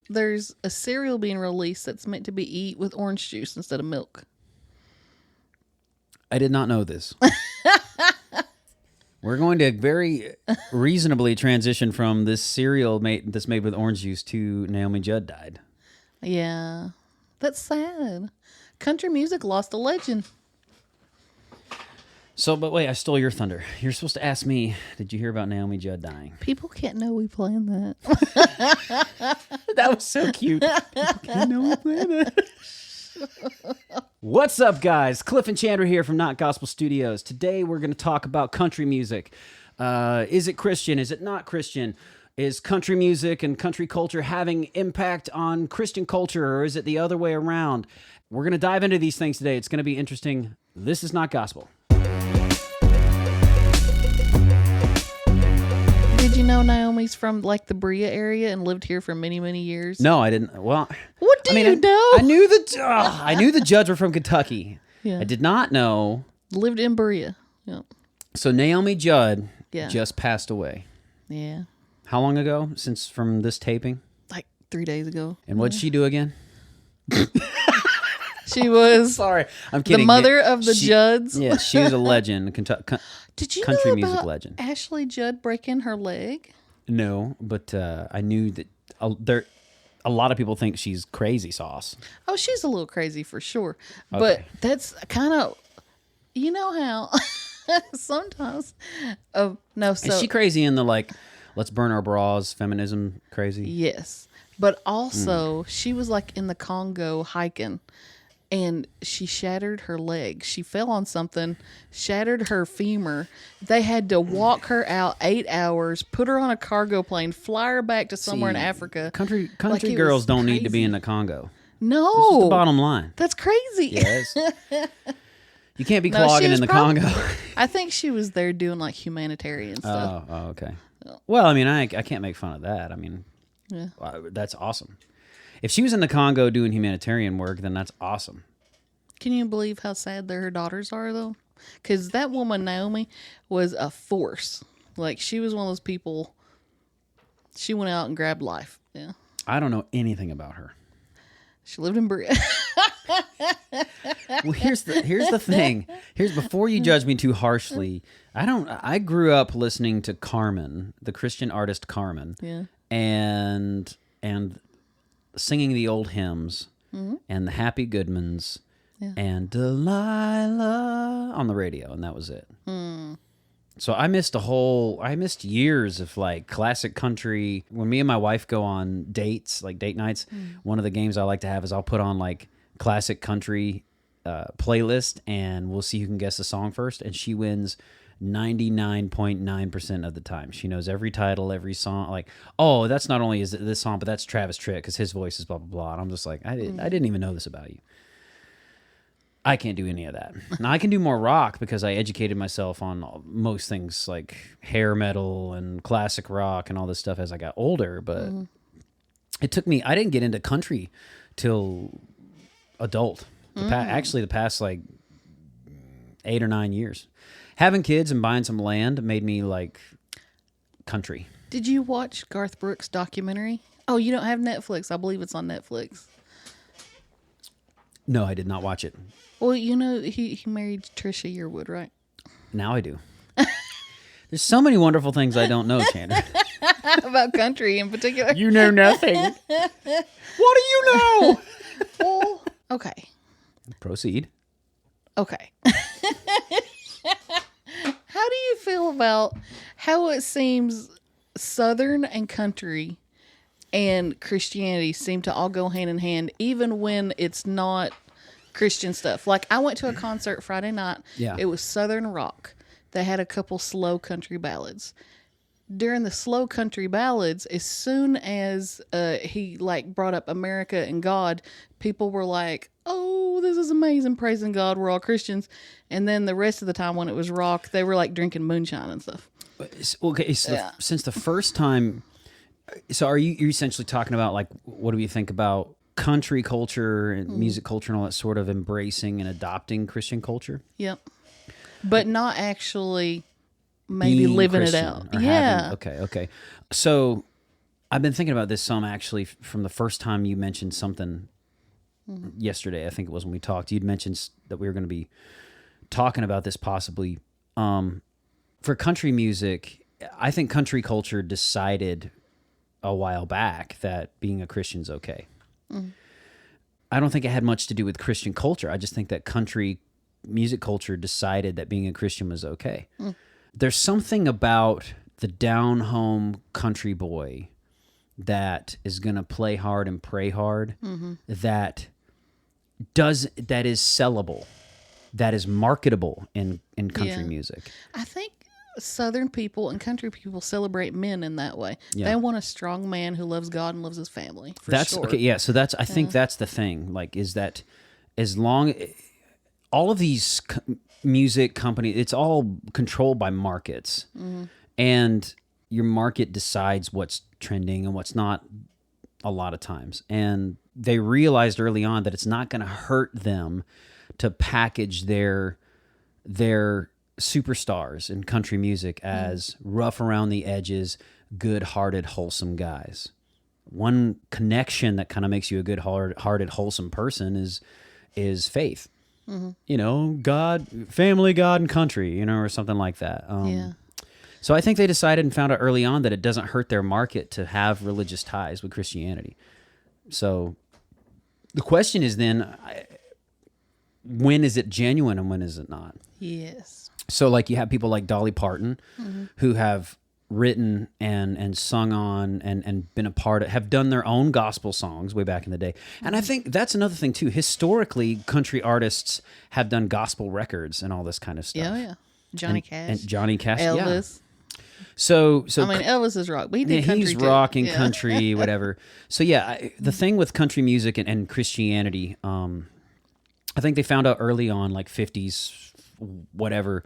there's a cereal being released that's meant to be eat with orange juice instead of milk. I did not know this. We're going to very reasonably transition from this cereal that's made with orange juice to Naomi Judd died. Yeah. That's sad. Country music lost a legend. So, but wait, I stole your thunder. You're supposed to ask me, did you hear about Naomi Judd dying? People can't know we planned that. That was so cute. People can't know we planned that. What's up, guys? Cliff and Chandra here from Not Gospel Studios. Today, we're going to talk about country music. Is it Christian? Is it not Christian? Is country music and country culture having impact on Christian culture, or is it the other way around? We're going to dive into these things today. It's going to be interesting. This is Not Gospel. Did you know Naomi's from like the Berea area and lived here for many, many years? No, I didn't. Well, what do you know? I knew the Judds were from Kentucky. Yeah. I did not know. Lived in Berea. Yep. So Naomi Judd Yeah. just passed away. Yeah. How long ago from this taping? Like 3 days ago. And what'd she do again? She was Sorry, I'm kidding. the mother of the Judds. Yeah, she was a legend. Did you country know music about legend. Ashley Judd breaking her leg? No, but I knew that a lot of people think she's crazy sauce. Oh, she's a little crazy for sure. Okay. But that's kind of, you know how sometimes. Oh, no. So, Is she crazy in the let's burn our bras, feminism crazy? Yes. But also, she was like in the Congo hiking. And she shattered her leg. She fell on something, shattered her femur. They had to walk her out 8 hours, put her on a cargo plane, fly her back to somewhere in Africa. Country Like, girls don't crazy. need to be in the Congo. No. That's just the bottom line. That's crazy. Yes. You can't be No, clogging she was in the probably- Congo. I think she was there doing like humanitarian stuff. Oh, okay. Well, I mean, I can't make fun of that. I mean, Yeah. that's awesome. If she was in the Congo doing humanitarian work, then that's awesome. Can you believe how sad her daughters are, though? Because that woman, Naomi, was a force. Like, she was one of those people, she went out and grabbed life. Yeah. I don't know anything about her. She lived in Berea. Well, here's the thing. Before you judge me too harshly, I grew up listening to Carmen, the Christian artist Carmen. Yeah. And singing the old hymns and the Happy Goodmans and Delilah on the radio, and that was it. So I missed years of like classic country. When me and my wife go on dates, like date nights, one of the games I like to have is I'll put on like classic country playlist, and we'll see who can guess the song first, and she wins 99.9% of the time. She knows every title, every song. Like, oh, that's not only is it this song, but that's Travis Tritt because his voice is blah blah blah. And I'm just like, I didn't even know this about you. I can't do any of that. Now I can do more rock because I educated myself on most things like hair metal and classic rock and all this stuff as I got older. But it took me. I didn't get into country till adult. Actually, the past like 8 or 9 years. Having kids and buying some land made me like country. Did you watch Garth Brooks' documentary? Oh, you don't have Netflix. I believe it's on Netflix. No, I did not watch it. Well, you know, he married Trisha Yearwood, right? Now I do. There's so many wonderful things I don't know, Chandra. About country in particular. You know nothing. What do you know? Well, okay. Proceed. Okay. How do you feel about how it seems Southern and country and Christianity seem to all go hand in hand, even when it's not Christian stuff? Like, I went to a concert Friday night. Yeah. It was Southern rock. They had a couple slow country ballads. During the slow country ballads, as soon as he like brought up America and God, people were like, "Oh, this is amazing, praising God. We're all Christians." And then the rest of the time, when it was rock, they were like drinking moonshine and stuff. Okay, so since the first time, so you're essentially talking about like, what do we think about country culture and music culture and all that sort of embracing and adopting Christian culture? Yep, but not actually maybe Being living Christian it out. or Yeah. having- okay. So I've been thinking about this some actually from the first time you mentioned something yesterday. I think it was when we talked. You'd mentioned that we were going to be talking about this possibly. For country music, I think country culture decided a while back that being a Christian's okay. I don't think it had much to do with Christian culture. I just think that country music culture decided that being a Christian was okay. There's something about the down-home country boy that is going to play hard and pray hard that is sellable, that is marketable in country music. I think Southern people and country people celebrate men in that way. Yeah. They want a strong man who loves God and loves his family. That's sure. okay. Yeah. So I think that's the thing. Like, is that as long all of these music companies, it's all controlled by markets, and your market decides what's trending and what's not a lot of times. And they realized early on that it's not going to hurt them to package their superstars in country music as rough around the edges, good-hearted, wholesome guys. One connection that kind of makes you a good-hearted, wholesome person is faith. You know, God, family, God, and country, you know, or something like that. So I think they decided and found out early on that it doesn't hurt their market to have religious ties with Christianity. So the question is then, when is it genuine and when is it not? Yes. So like you have people like Dolly Parton who have written and sung on and been a part of, have done their own gospel songs way back in the day. And I think that's another thing too. Historically, country artists have done gospel records and all this kind of stuff. Yeah. Johnny Cash. And Johnny Cash. Elvis. Yeah. So I mean, Elvis is rock, but he did country he's too. rock and country, whatever. So yeah, the thing with country music and Christianity, I think they found out early on, like 50s, whatever,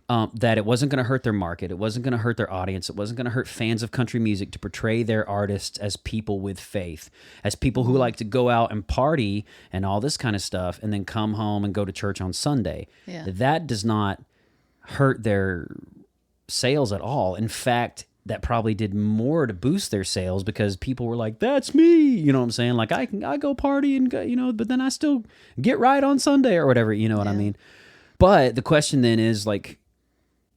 that it wasn't going to hurt their market. It wasn't going to hurt their audience. It wasn't going to hurt fans of country music to portray their artists as people with faith, as people who like to go out and party and all this kind of stuff and then come home and go to church on Sunday. Yeah. That does not hurt their sales at all. In fact, that probably did more to boost their sales because people were like, that's me. You know what I'm saying? Like I go party and go, you know, but then I still get right on Sunday or whatever. You know what I mean? But the question then is like,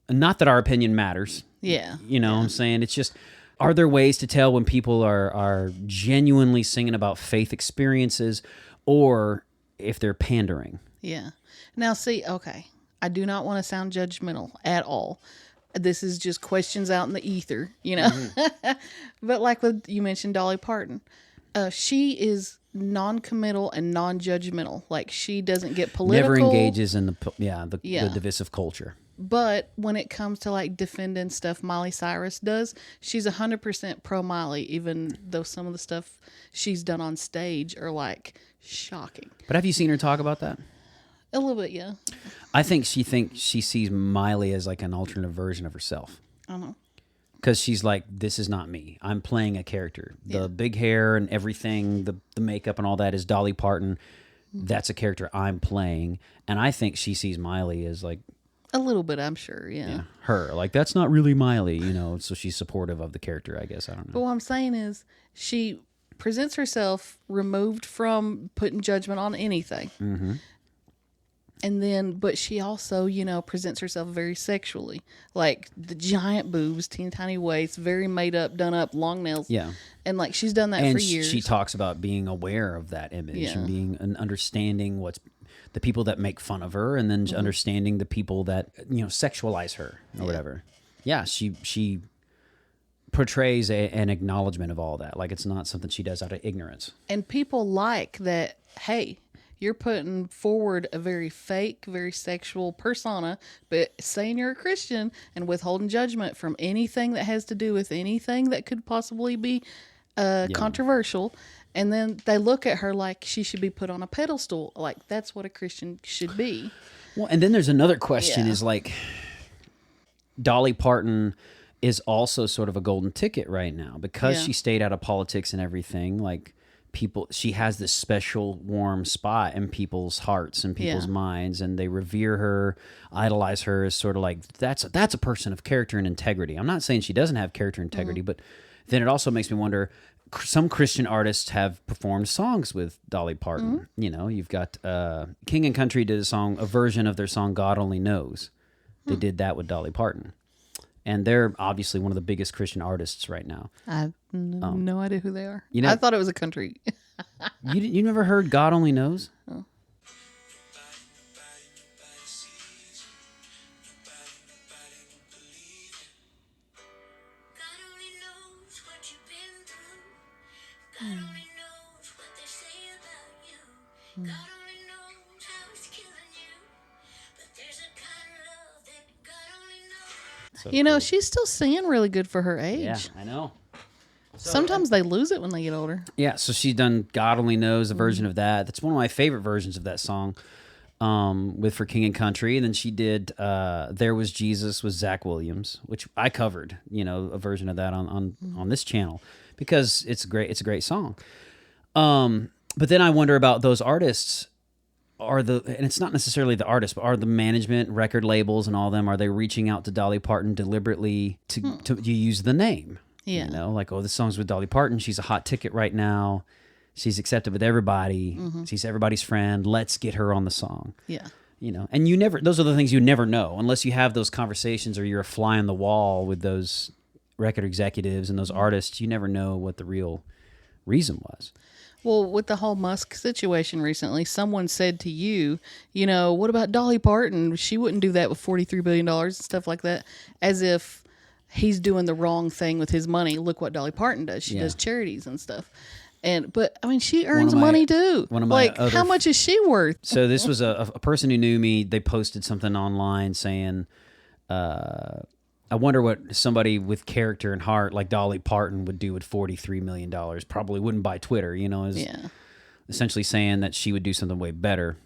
not that our opinion matters. Yeah. You know what I'm saying? It's just, are there ways to tell when people are genuinely singing about faith experiences or if they're pandering? Yeah. Now, see, okay, I do not want to sound judgmental at all. This is just questions out in the ether, you know? But like you mentioned Dolly Parton, she is non-committal and non-judgmental. Like she doesn't get political. Never engages in the divisive culture. But when it comes to like defending stuff Miley Cyrus does, she's 100% pro Miley, even though some of the stuff she's done on stage are like shocking. But have you seen her talk about that? A little bit, yeah. I think she sees Miley as like an alternate version of herself. I don't know. Because she's like, this is not me. I'm playing a character. The big hair and everything, the makeup and all that is Dolly Parton. That's a character I'm playing. And I think she sees Miley as like, a little bit, I'm sure, yeah. Her. Like, that's not really Miley, you know, so she's supportive of the character, I guess. I don't know. But what I'm saying is she presents herself removed from putting judgment on anything. And then, but she also, you know, presents herself very sexually. Like the giant boobs, teeny tiny waist, very made up, done up, long nails. Yeah. And like she's done that for years. She talks about being aware of that image and being and understanding what's the people that make fun of her and then understanding the people that, you know, sexualize her or whatever. Yeah, she portrays an acknowledgement of all that. Like it's not something she does out of ignorance. And people like that, hey, you're putting forward a very fake, very sexual persona, but saying you're a Christian and withholding judgment from anything that has to do with anything that could possibly be controversial. And then they look at her like she should be put on a pedestal. Like that's what a Christian should be. Well, and then there's another question is like Dolly Parton is also sort of a golden ticket right now because she stayed out of politics and everything. Like she has this special warm spot in people's hearts and people's minds, and they revere her, idolize her as sort of like that's a person of character and integrity. I'm not saying she doesn't have character and integrity, but then it also makes me wonder, some Christian artists have performed songs with Dolly Parton. You know, you've got King and Country did a version of their song God Only Knows. They did that with Dolly Parton. And they're obviously one of the biggest Christian artists right now. I have no idea who they are. You know, I thought it was a country. you never heard God Only Knows? Oh. God only knows what they say about you. God only knows how it's killing you. But there's a kind of love that God only knows. So You know, cool. she's still singing really good for her age. Yeah, I know. Sometimes they lose it when they get older. Yeah, so she's done God Only Knows, a version of that. That's one of my favorite versions of that song for King and Country. And then she did There Was Jesus with Zach Williams, which I covered, you know, a version of that on this channel because it's a great song. But then I wonder about those artists. And it's not necessarily the artists, but are the management, record labels, and all them, are they reaching out to Dolly Parton deliberately to use the name? Yeah. You know, like, oh, this song's with Dolly Parton. She's a hot ticket right now. She's accepted with everybody. She's everybody's friend. Let's get her on the song. Yeah. You know, and those are the things you never know unless you have those conversations or you're a fly on the wall with those record executives and those artists. You never know what the real reason was. Well, with the whole Musk situation recently, someone said to you, you know, what about Dolly Parton? She wouldn't do that with $43 billion and stuff like that, as if he's doing the wrong thing with his money. Look what Dolly Parton does. She does charities and stuff. But I mean, she earns money too. How much is she worth? So this was a person who knew me. They posted something online saying, I wonder what somebody with character and heart like Dolly Parton would do with $43 million. Probably wouldn't buy Twitter, you know, essentially saying that she would do something way better.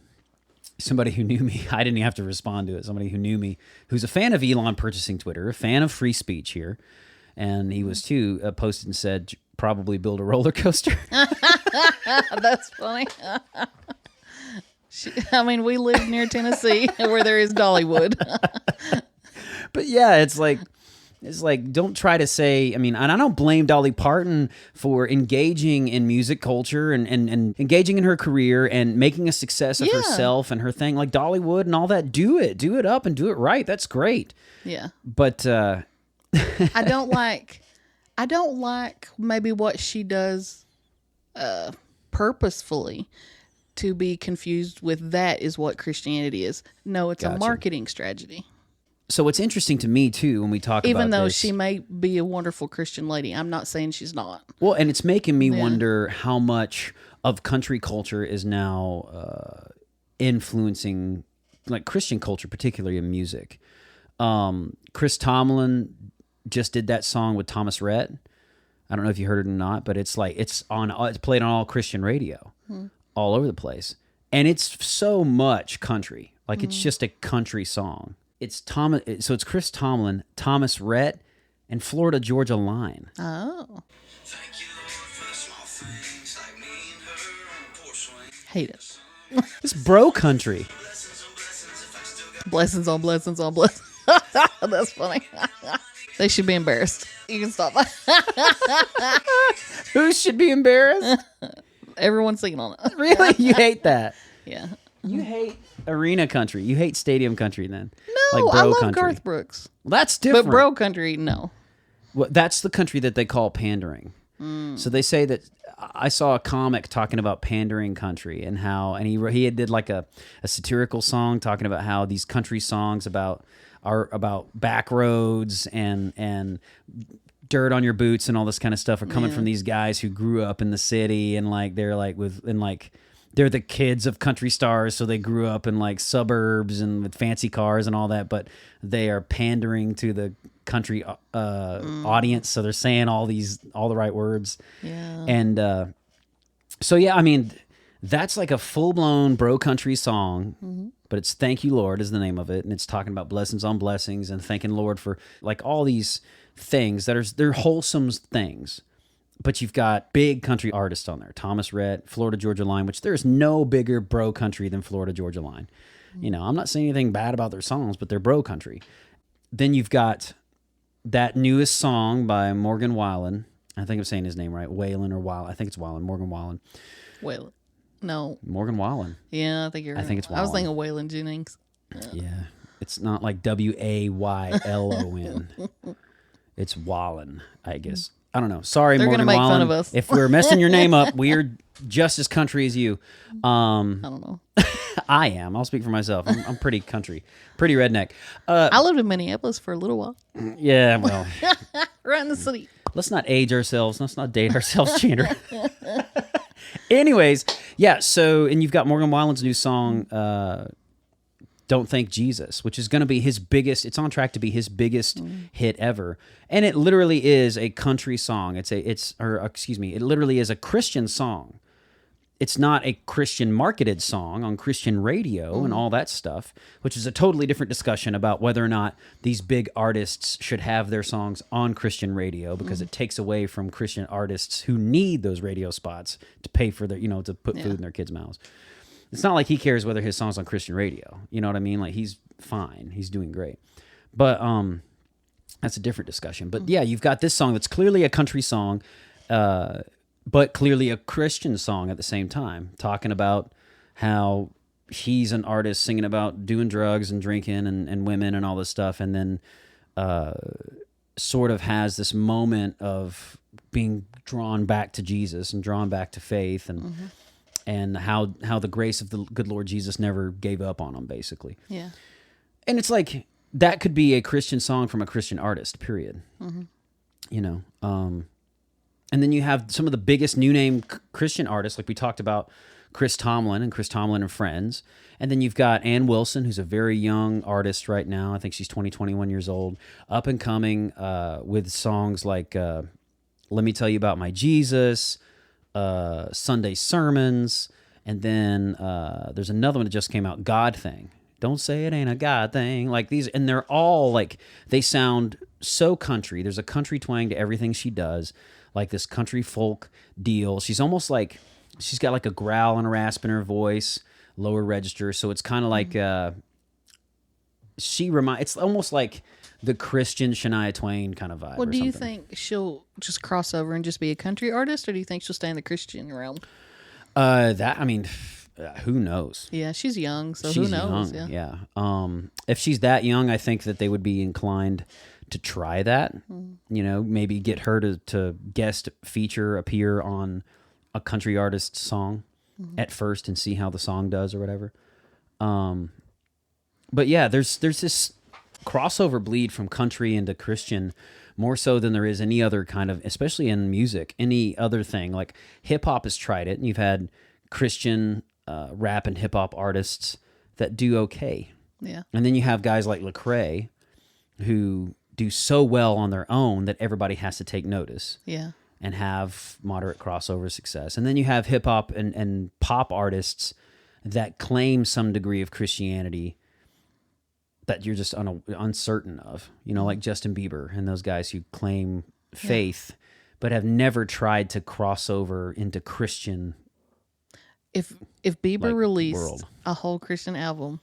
Somebody who knew me, I didn't even have to respond to it. Somebody who knew me, who's a fan of Elon purchasing Twitter, a fan of free speech here. And he was too, posted and said, probably build a roller coaster. That's funny. I mean, we live near Tennessee where there is Dollywood. But yeah, it's like, don't try to say, I mean, and I don't blame Dolly Parton for engaging in music culture and engaging in her career and making a success of herself and her thing, like Dollywood and all that. Do it up and do it right. That's great. Yeah. But I don't like maybe what she does purposefully to be confused with that is what Christianity is. No, it's a marketing strategy. So what's interesting to me, too, when we talk about Even though this, she may be a wonderful Christian lady, I'm not saying she's not. Well, and it's making me wonder how much of country culture is now influencing, like, Christian culture, particularly in music. Chris Tomlin just did that song with Thomas Rhett. I don't know if you heard it or not, but it's played on all Christian radio, all over the place. And it's so much country. Like, it's just a country song. It's Chris Tomlin, Thomas Rhett, and Florida Georgia Line. Oh. Hate it. It's bro country. Blessings on blessings on blessings. That's funny. They should be embarrassed. You can stop. Who should be embarrassed? Everyone's singing on it. Really? You hate that? Yeah. You hate arena country. You hate stadium country then? No, like bro I love country. Garth Brooks. Well, that's different. But bro country, no. Well, that's the country that they call pandering. So they say that I saw a comic talking about pandering country and how, and he did like a satirical song talking about how these country songs are about back roads and dirt on your boots and all this kind of stuff are coming from these guys who grew up in the city and like they're the kids of country stars, so they grew up in like suburbs and with fancy cars and all that, but they are pandering to the country audience, so they're saying all the right words. Yeah. And so yeah, I mean, that's like a full-blown bro country song, but it's Thank You Lord is the name of it, and it's talking about blessings on blessings and thanking Lord for like all these things they're wholesome things. But you've got big country artists on there. Thomas Rhett, Florida Georgia Line, which there's no bigger bro country than Florida Georgia Line. You know, I'm not saying anything bad about their songs, but they're bro country. Then you've got that newest song by Morgan Wallen, I think I'm saying his name right. Whalen or Wallen. I think it's Wallen. Morgan Wallen. Waylon. No. Morgan Wallen. Yeah, I think you're right. I think it's I was Waylon. thinking Waylon Jennings. Yeah. It's not like Waylon. It's Wallen, I guess. I don't know. Sorry, They're Morgan gonna make Wallen. fun of us. If we're messing your name up, we're just as country as you. I don't know. I am. I'll speak for myself. I'm pretty country, pretty redneck. I lived in Minneapolis for a little while. Yeah, well, Right in the city. let's not age ourselves. Let's not date ourselves, Chandra. Anyways, yeah. So, and you've got Morgan Wallen's new song, "Don't Thank Jesus," which is going to be his biggest. It's on track to be his biggest hit ever, and it literally is a country song. It literally is a Christian song. It's not a Christian marketed song on Christian radio and all that stuff, which is a totally different discussion about whether or not these big artists should have their songs on Christian radio, because it takes away from Christian artists who need those radio spots to pay for their, to put food in their kids' mouths. It's not like he cares whether his song's on Christian radio. You know what I mean? Like, he's fine. He's doing great. But that's a different discussion. But yeah, you've got this song that's clearly a country song, but clearly a Christian song at the same time, talking about how he's an artist singing about doing drugs and drinking and women and all this stuff, and then sort of has this moment of being drawn back to Jesus and drawn back to faith, and how the grace of the good Lord Jesus never gave up on him, basically. Yeah. And it's like, that could be a Christian song from a Christian artist, period. And then you have some of the biggest new name Christian artists, like we talked about, Chris Tomlin and Friends. And then you've got Ann Wilson, who's a very young artist right now. I think she's 21 years old, up and coming, with songs like Let Me Tell You About My Jesus, Sunday Sermons, and then there's another one that just came out, God Thing. Don't say it ain't a God thing. Like these, and they're all like, they sound so country. There's a country twang to everything she does, like this country folk deal. She's almost like, she's got like a growl and a rasp in her voice, lower register. So it's kind of like, it's almost like the Christian Shania Twain kind of vibe. Well, or do you something. think she'll just cross over and just be a country artist, or do you think she'll stay in the Christian realm? Who knows? Yeah, she's young, so She's who knows? young, yeah. If she's that young, I think that they would be inclined to try that. Maybe get her to guest feature, appear on a country artist's song at first and see how the song does or whatever. But yeah, there's this crossover bleed from country into Christian more so than there is any other kind of, especially in music, any other thing. Like hip hop has tried it, and you've had Christian rap and hip hop artists that do okay. Yeah. And then you have guys like Lecrae who do so well on their own that everybody has to take notice. Yeah. And have moderate crossover success. And then you have hip hop and pop artists that claim some degree of Christianity that you're just uncertain of, like Justin Bieber and those guys who claim faith, but have never tried to cross over into Christian. If Bieber released a whole Christian album,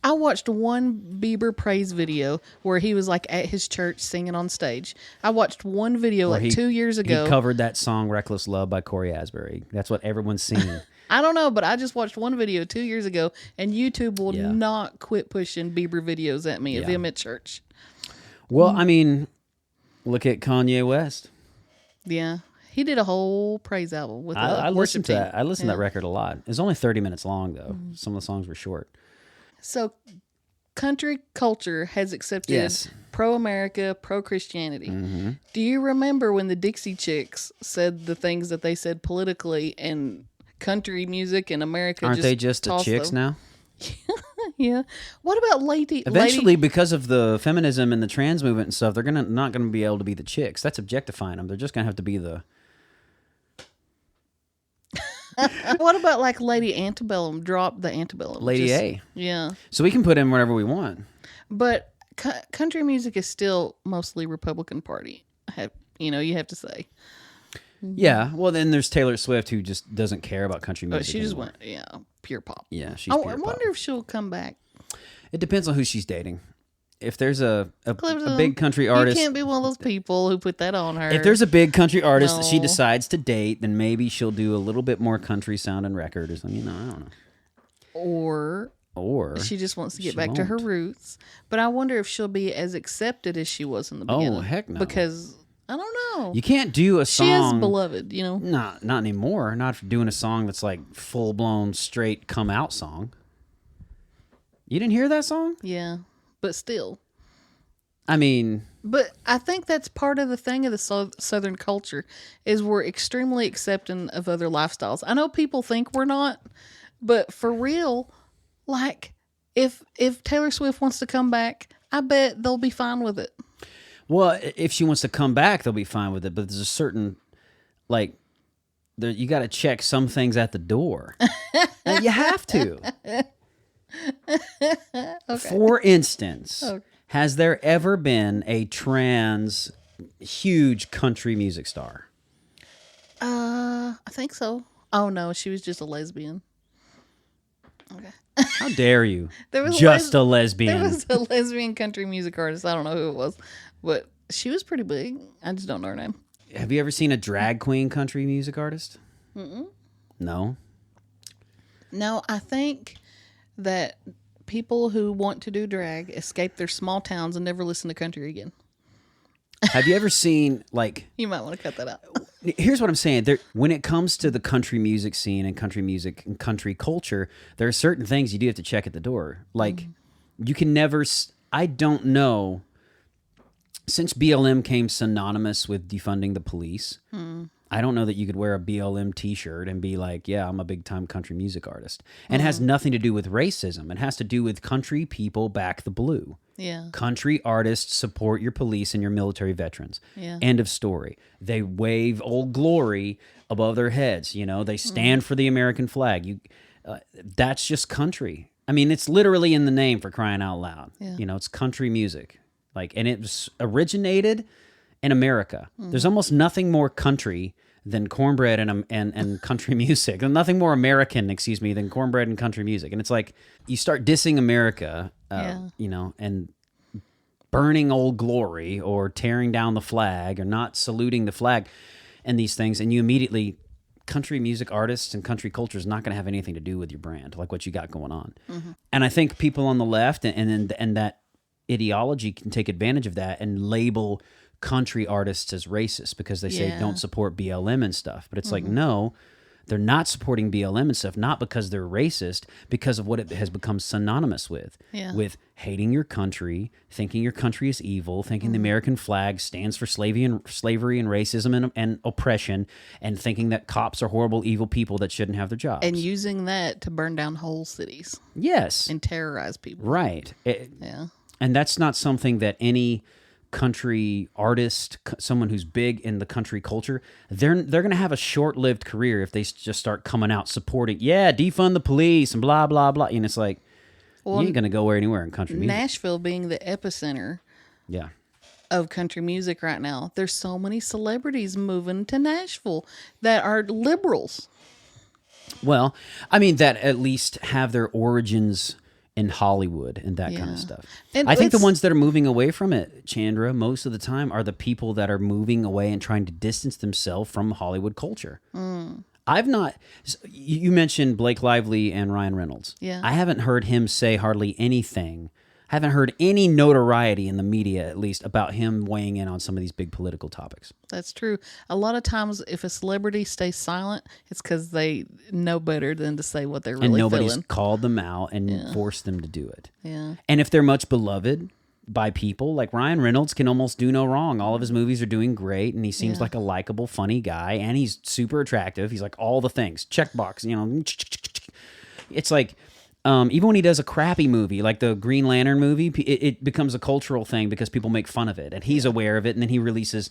I watched one Bieber praise video where he was like at his church singing on stage. I watched one video like 2 years ago. He covered that song "Reckless Love" by Corey Asbury. That's what everyone's singing. I don't know, but I just watched one video 2 years ago, and YouTube will not quit pushing Bieber videos at me of him at church. Well, I mean, look at Kanye West. Yeah. He did a whole praise album with I listened to that. I listened to that Yeah. record a lot. It was only 30 minutes long, though. Some of the songs were short. So country culture has accepted pro-America, pro-Christianity. Do you remember when the Dixie Chicks said the things that they said politically, and country music in America Aren't they just the tossed chicks them? now? Yeah. What about Eventually, because of the feminism and the trans movement and stuff, they're not gonna be able to be the chicks. That's objectifying them. They're just gonna have to be the. What about like Lady Antebellum? Drop the antebellum. Lady A. Yeah. So we can put in whatever we want. But country music is still mostly Republican Party. You have to say. Yeah. Well, then there's Taylor Swift, who just doesn't care about country music. But she just anymore. went, pure pop. Yeah, she's I pure wonder pop. if she'll come back. It depends on who she's dating. if there's a Clifton, big country artist, you can't be one of those people who put that on her. if there's a big country artist that she No. decides to date, then maybe she'll do a little bit more country sounding record or something. You know, I don't know. Or she just wants to get she back to her won't. roots. But I wonder if she'll be as accepted as she was in the beginning. Oh, heck no. Because I don't know. You can't do a She is song. beloved, you know. Not anymore. Not for doing a song that's like full blown straight come out song. You didn't hear that song? Yeah, but still. I mean, But I think that's part of the thing of the Southern culture is we're extremely accepting of other lifestyles. I know people think we're not, but for real, like if Taylor Swift wants to come back, I bet they'll be fine with it. well, if she wants to come back, they'll be fine with it. But there's a certain, like, you got to check some things at the door. You have to. For instance, has there ever been a trans huge country music star? I think so. Oh no, she was just a lesbian. Okay. How dare you? There was Just a There lesbian. was a lesbian country music artist. I don't know who it was, but she was pretty big. I just don't know her name. Have you ever seen a drag queen country music artist? No. No, I think that people who want to do drag escape their small towns and never listen to country again. Have you ever seen, like, You might want to cut that out. here's what I'm saying. When it comes to the country music scene and country music and country culture, there are certain things you do have to check at the door. Like, you can never, I don't know, since BLM came synonymous with defunding the police, I don't know that you could wear a BLM t-shirt and be like, yeah, I'm a big time country music artist. And it has nothing to do with racism. It has to do with country people back the blue. Yeah. Country artists support your police and your military veterans. Yeah. End of story. They wave Old Glory above their heads. You know, they stand for the American flag. That's just country. I mean, it's literally in the name, for crying out loud. Yeah. You know, it's country music. Like, and it was originated in America. There's almost nothing more country than cornbread and country music. And nothing more American, than cornbread and country music. And it's like, you start dissing America, you know, and burning Old Glory or tearing down the flag or not saluting the flag and these things, and you immediately, country music artists and country culture is not going to have anything to do with your brand, like what you got going on. And I think people on the left and that ideology can take advantage of that and label country artists as racist because they say don't support BLM and stuff. But it's like, no, they're not supporting BLM and stuff, not because they're racist, because of what it has become synonymous with. Yeah. With hating your country, thinking your country is evil, thinking the American flag stands for slavery and racism and oppression, and thinking that cops are horrible, evil people that shouldn't have their jobs. And using that to burn down whole cities yes. and terrorize people. Right. Yeah. And that's not something that any country artist, someone who's big in the country culture, they're going to have a short-lived career if they just start coming out supporting, defund the police and blah, blah, blah. And it's like, you ain't going to go anywhere in country music. Nashville being the epicenter Yeah. of country music right now, there's so many celebrities moving to Nashville that are liberals. Well, I mean, that at least have their origins in Hollywood and that kind of stuff. And I think the it's- ones that are moving away from it, Chandra, most of the time are the people that are moving away and trying to distance themselves from Hollywood culture. I've not, you mentioned Blake Lively and Ryan Reynolds. Yeah. I haven't heard him say hardly anything. I haven't heard any notoriety in the media, at least, about him weighing in on some of these big political topics. That's true. A lot of times, if a celebrity stays silent, it's because they know better than to say what they're really And nobody's feeling. called them out and forced them to do it. Yeah. And if they're much beloved by people, like Ryan Reynolds can almost do no wrong. All of his movies are doing great, and he seems like a likable, funny guy, and he's super attractive. He's like all the things. Checkbox, you know. It's like, even when he does a crappy movie, like the Green Lantern movie, it becomes a cultural thing because people make fun of it, and he's aware of it, and then he releases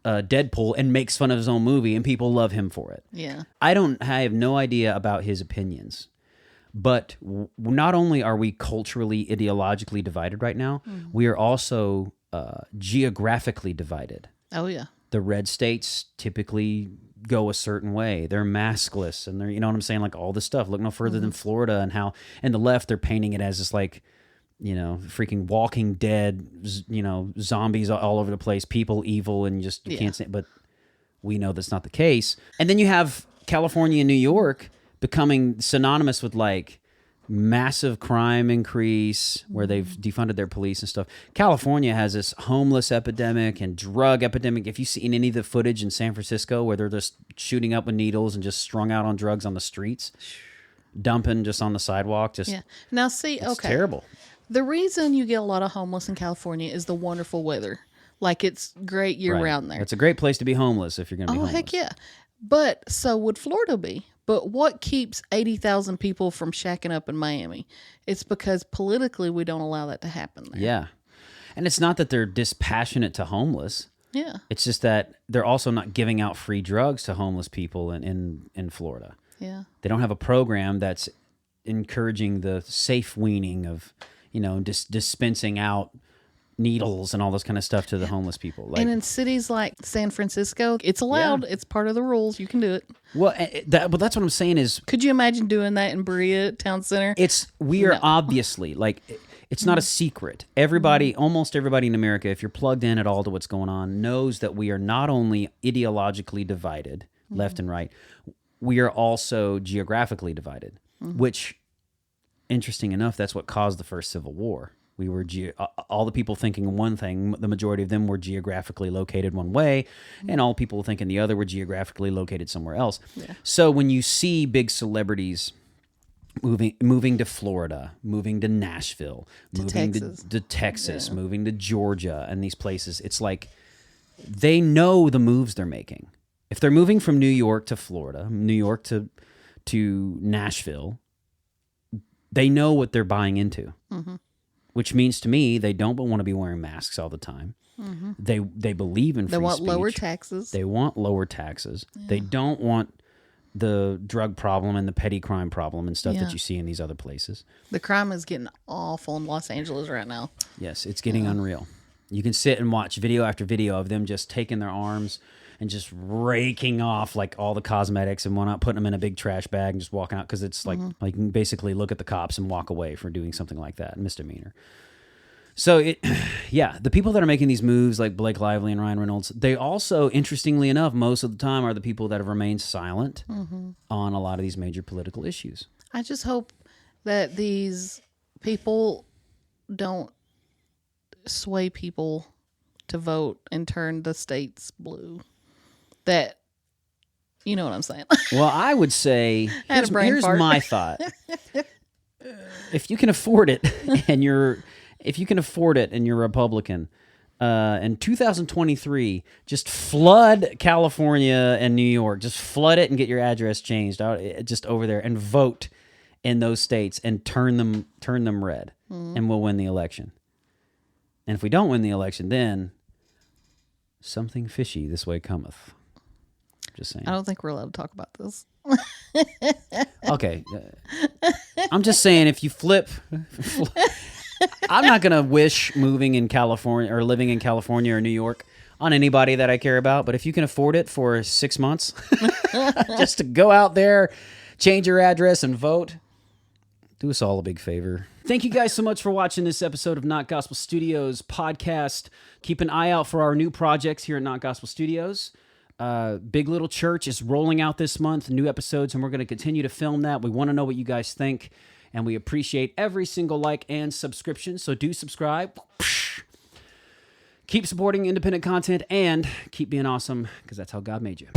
Deadpool and makes fun of his own movie, and people love him for it. Yeah. I have no idea about his opinions, but not only are we culturally, ideologically divided right now, we are also geographically divided. Oh, yeah. The red states typically go a certain way. They're maskless, and they're, you know what I'm saying? Like all this stuff. Look no further than Florida, and how, and the left, they're painting it as this like freaking Walking Dead, zombies all over the place, people evil, and just you can't say. But we know that's not the case. And then you have California and New York becoming synonymous with like massive crime increase where they've defunded their police and stuff. California has this homeless epidemic and drug epidemic. If you see any of the footage in San Francisco where they're just shooting up with needles and just strung out on drugs on the streets, dumping just on the sidewalk, Now see, it's terrible. The reason you get a lot of homeless in California is the wonderful weather. Like it's great year round there. It's a great place to be homeless if you're going to be homeless. Heck yeah. But so would Florida be. But what keeps 80,000 people from shacking up in Miami? It's because politically we don't allow that to happen there. Yeah. And it's not that they're dispassionate to homeless. Yeah. It's just that they're also not giving out free drugs to homeless people in Florida. Yeah. They don't have a program that's encouraging the safe weaning of, dispensing out needles and all this kind of stuff to the homeless people. And in cities like San Francisco, it's allowed. Yeah. It's part of the rules. You can do it. Well, but that's what I'm saying is... Could you imagine doing that in Berea Town Center? We are obviously, like, it's not a secret. Almost everybody in America, if you're plugged in at all to what's going on, knows that we are not only ideologically divided, left and right, we are also geographically divided, which, interesting enough, that's what caused the first Civil War. We were all the people thinking one thing, the majority of them were geographically located one way, and all people thinking the other were geographically located somewhere else. Yeah. So when you see big celebrities moving to Florida, moving to Nashville, moving to Texas, moving to Georgia, and these places, it's like they know the moves they're making. If they're moving from New York to Florida, New York to Nashville, they know what they're buying into. Mm-hmm. Which means to me, they don't want to be wearing masks all the time. Mm-hmm. They believe in free speech. They want lower taxes. They want lower taxes. Yeah. They don't want the drug problem and the petty crime problem and stuff that you see in these other places. The crime is getting awful in Los Angeles right now. Yes, it's getting unreal. You can sit and watch video after video of them just taking their arms and just raking off like all the cosmetics and whatnot, putting them in a big trash bag and just walking out because it's like you can basically look at the cops and walk away for doing something like that, misdemeanor. So the people that are making these moves like Blake Lively and Ryan Reynolds, they also, interestingly enough, most of the time are the people that have remained silent on a lot of these major political issues. I just hope that these people don't sway people to vote and turn the states blue. That, you know what I'm saying? Well, I would say, here's my thought. If you can afford it and you're Republican, in 2023, just flood California and New York. Just flood it and get your address changed out just over there and vote in those states and turn them red, and we'll win the election. And if we don't win the election, then something fishy this way cometh. Just saying. I don't think we're allowed to talk about this. Okay. I'm just saying, if you flip... I'm not going to wish moving in California or living in California or New York on anybody that I care about. But if you can afford it for 6 months, just to go out there, change your address and vote, do us all a big favor. Thank you guys so much for watching this episode of Not Gospel Studios podcast. Keep an eye out for our new projects here at Not Gospel Studios. Big Little Church is rolling out this month, new episodes, and we're going to continue to film that. We want to know what you guys think, and we appreciate every single like and subscription, so do subscribe. Keep supporting independent content, and keep being awesome, because that's how God made you.